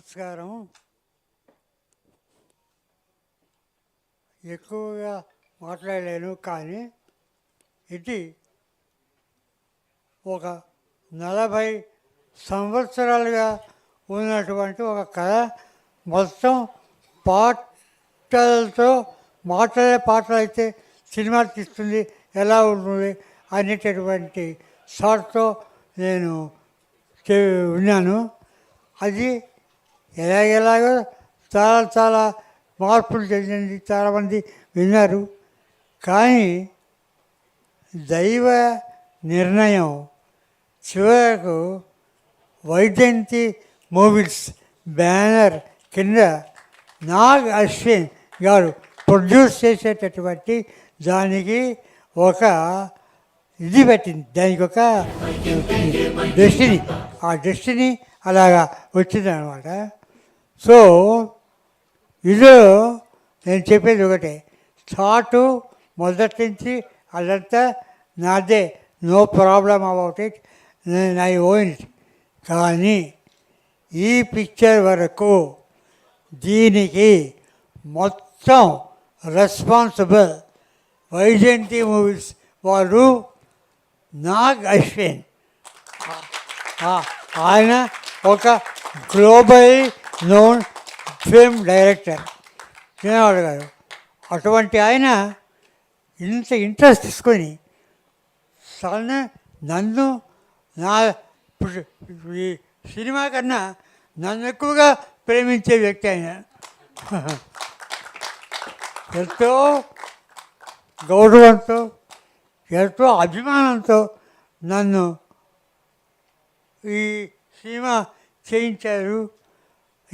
నమస్కారం. ఎక్కువగా మాట్లాడలేను, కానీ ఇది ఒక 40 సంవత్సరాలుగా ఉన్నటువంటి ఒక కథ. మొత్తం పాటలతో పాటలు అయితే సినిమా తీస్తుంది ఎలా ఉంటుంది అనేటటువంటి షార్ట్తో నేను విన్నాను. అది ఎలాగో చాలా మార్పులు చెందింది, చాలామంది విన్నారు. కానీ దైవ నిర్ణయం చివరకు వైజయంతి మూవీస్ బ్యానర్ కింద నాగ్ అశ్విన్ గారు ప్రొడ్యూస్ చేసేటటువంటి దానికి ఒక ఇది పెట్టింది, దానికి ఒక డెస్టినీ, ఆ డెస్టినీ అలాగా వచ్చిందనమాట. సో ఇదో నేను చెప్పేది ఒకటే, స్టార్టు మొదటి నుంచి అదంతా నాదే, నో ప్రాబ్లం అబౌట్ ఇట్, నేను ఐ ఓన్ ఇట్. కానీ ఈ పిక్చర్ వరకు దీనికి మొత్తం రెస్పాన్సిబుల్ వైజయంతి మూవీస్ వారు నాగ్ అశ్విన్. ఆయన ఒక గ్లోబల్ నోన్ ఫిల్మ్ డైరెక్టర్ చిన్నవాడు గారు. అటువంటి ఆయన ఇంత ఇంట్రెస్ట్ తీసుకొని నన్ను ఈ సినిమా కన్నా నన్ను ఎక్కువగా ప్రేమించే వ్యక్తి ఆయన. ఎంతో గౌరవంతో, ఎంతో అభిమానంతో నన్ను ఈ సినిమా చేయించారు.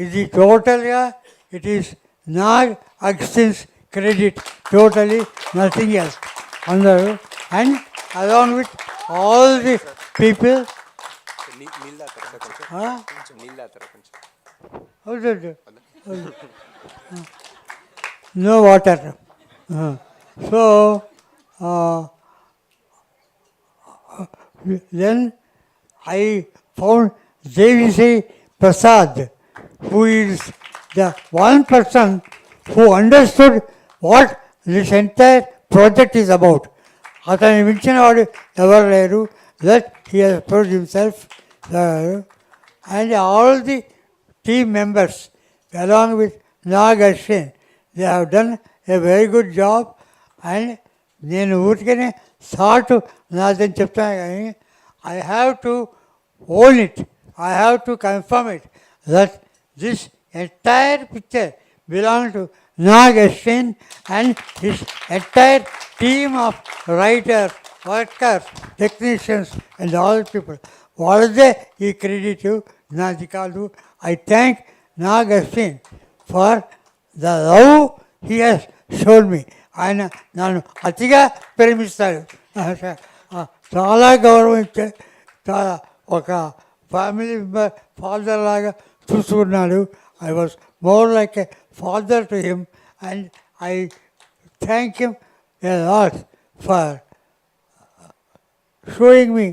ఇది టోటల్గా it is Nag Ashwin's credit, totally nothing else. అందరూ and along with all the people. No water. So then I found J.V.C. Prasad, who is the one person who understood what this entire project is about. అతన్ని మించిన వాడు ఎవరు లేరు. That he has proved himself. And all the team members along with Nag Ashwin, they have done a very good job. And నేను ఊరికనే thought నాదని చెప్తాను, కానీ I have to own it, I have to confirm it, that this entire picture belongs to Nag Ashwin and his entire team of writers, workers, technicians and all people. వాళ్ళదే ఈ credit, నాది కాదు. I thank Nag Ashwin for the love he has shown me. ఆయన నన్ను అతిగా ప్రేమిస్తాడు, చాలా గౌరవించే, చాలా ఒక ఫ్యామిలీ మెంబర్, ఫాదర్ లాగా చూసుకున్నాడు. I was more like a father to him, and I thank him a lot for showing me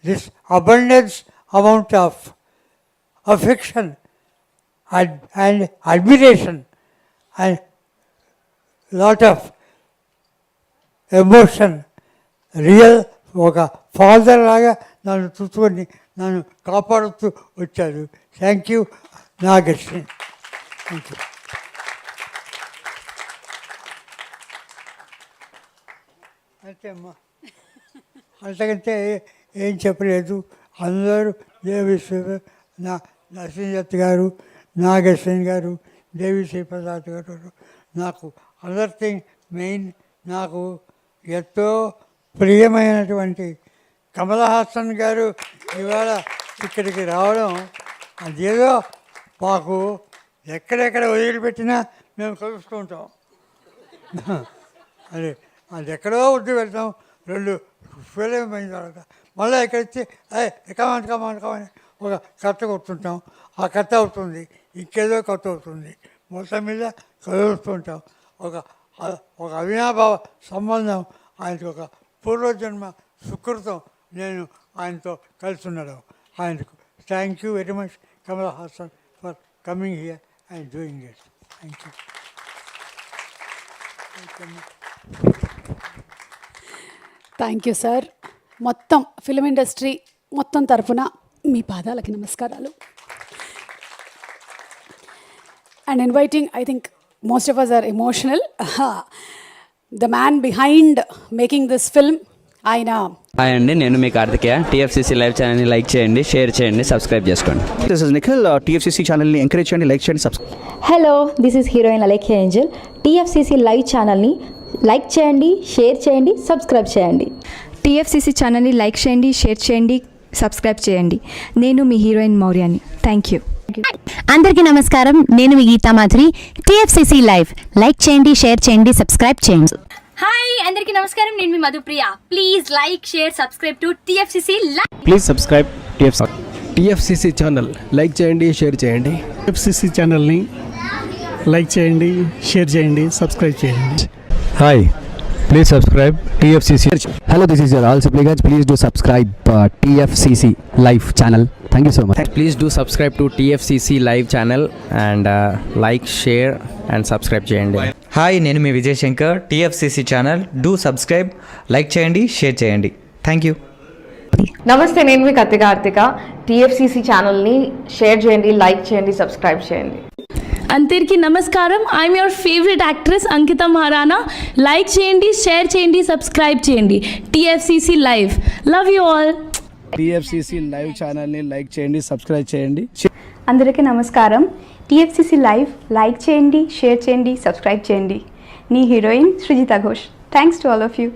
this abundance amount of affection and admiration and lot of emotion. Real ఒక father లాగా నన్ను చూసుకొని నన్ను కాపాడుతూ వచ్చాడు. Thank you Nag Ashwin. Thank you. అంతే అమ్మా, అంతకంటే ఏం చెప్పలేదు. అందరూ నరసింహదత్ గారు, నాగ్ అశ్విన్ గారు, దేవిశ్రీ ప్రసాద్ గారు, నాకు అదర్ థింగ్ మెయిన్, నాకు ఎంతో ప్రియమైనటువంటి కమల్ హాసన్ గారు ఇవాళ ఇక్కడికి రావడం, అదేదో మాకు ఎక్కడెక్కడ వదిలిపెట్టినా మేము కలుస్తూ ఉంటాం. అది ఎక్కడో వద్దు వెళ్తాం, 2 ఫిలిం అయిన తర్వాత మళ్ళీ ఇక్కడికి కమాన్ ఒక కథ కొడుతుంటాం, ఆ కథ అవుతుంది, ఇంకేదో కథ అవుతుంది, మొత్తం మీద కలుస్తుంటాం. ఒక అవినాభావ సంబంధం, ఆయనకు ఒక పూర్వజన్మ సుకృతం ఆయనతో కలిసి ఉండడం. ఆయనకు thank you very much Kamal Haasan for coming here and doing it. Thank you. Thank you sir. మొత్తం ఫిల్మ్ ఇండస్ట్రీ మొత్తం తరఫున మీ పాదాలకి నమస్కారాలు. And inviting, I think most of us are emotional. The man behind making this film, ఆయన. Hi అండి, నేను మీ కార్తికేయ. టీఎఫ్సీసీ లైవ్ ఛానల్ని లైక్ చేయండి, షేర్ చేయండి, సబ్స్క్రైబ్ చేసుకోండి. This is Nikhil. టీఎఫ్సీసీ ఛానల్ని ఎంకరేజ్ చేయండి, లైక్ చేయండి, subscribe. Hello, this is heroine Alekhya Angel. TFCC live ఛానల్ని లైక్ చేయండి, షేర్ చేయండి, సబ్స్క్రైబ్ చేయండి. టీఎఫ్సీసీ ఛానల్ని లైక్ చేయండి, షేర్ చేయండి, సబ్స్క్రైబ్ చేయండి. నేను మీ హీరోయిన్ మౌర్యాని. Thank you. అందరికీ నమస్కారం, నేను మీ Geetha Madhuri. TFCC live like చేయండి, షేర్ చేయండి, సబ్స్క్రైబ్ చేయండి. హాయ్ అందరికీ నమస్కారం, నేను మీ Madhupriya. Please like, share, subscribe to TFCC live. Please subscribe TFCC channel like చేయండి, షేర్ చేయండి. టీఎఫ్సీసీ ఛానల్ని లైక్ చేయండి, షేర్ చేయండి, సబ్స్క్రైబ్ చేయండి. Hi, please subscribe TFCC. Hello, this is your all supplicants. Please do subscribe TFCC Live channel. Thank you so much. Please do subscribe to TFCC live channel and like, share and subscribe చేయండి. Hi, నేను మీ Vijay Shankar. TFCC channel do subscribe, like చేయండి, share చేయండి. Thank you. నమస్తే, నేను మీ Karthika. TFCC ఛానల్ని share చేయండి, లైక్ చేయండి, సబ్స్క్రైబ్ చేయండి. అందరికీ నమస్కారం, I'm your favourite actress Ankita Maharana. Like చేయండి, షేర్ చేయండి, సబ్స్క్రైబ్ చేయండి. TFCC live. Love you all. TFCC live ఛానల్ని లైక్ చేయండి, సబ్స్క్రైబ్ చేయండి. అందరికీ నమస్కారం. టీఎఫ్సీసీ లైవ్ లైక్ చేయండి, షేర్ చేయండి, సబ్స్క్రైబ్ చేయండి. నీ heroine Srujitha Ghosh. Thanks to all of you.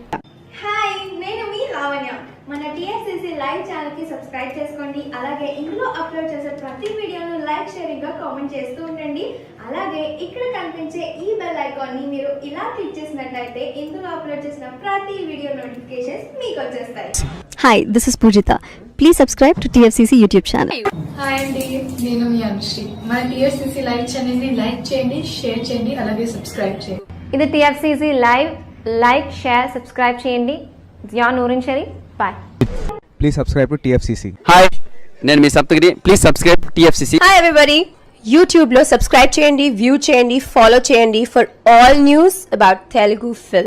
Hi, నేను మీ లావణ్య. మన టీఎఫ్సీసీ లైవ్ ఛానల్కి సబ్స్క్రైబ్ చేసుకోండి. అలాగే ఇందులో అప్లోడ్ చేసే ప్రతి వీడియోను లైక్, షేరింగ్గా కామెంట్ చేస్తూ ఉండండి. అలాగే ఇక్కడ కనిపించే ఈ బెల్ ఐకాన్ని మీరు ఇలా క్లిక్ చేసినట్లయితే ఇందులో అప్లోడ్ చేసిన ప్రతి వీడియో నోటిఫికేషన్స్ మీకు వచ్చేస్తాయి. Hi, this is Poojitha. Please subscribe to TFCC YouTube channel. Hi అండి, నేను మీ అనుశ్రీ. మన టీఎఫ్సీసీ లైవ్ ఛానల్ని లైక్ చేయండి, షేర్ చేయండి, అలాగే సబ్స్క్రైబ్ చేయండి. ఇది TFCC live. Like, share, subscribe చేయండి. Zia Noorin Sharif. Bye. Please subscribe to TFCC. Hi, నేను మీ Saptagiri. Please subscribe TFCC. Hi everybody, యూట్యూబ్లో సబ్స్క్రైబ్ చేయండి, వ్యూ చేయండి, ఫాలో చేయండి for all news about Telugu film.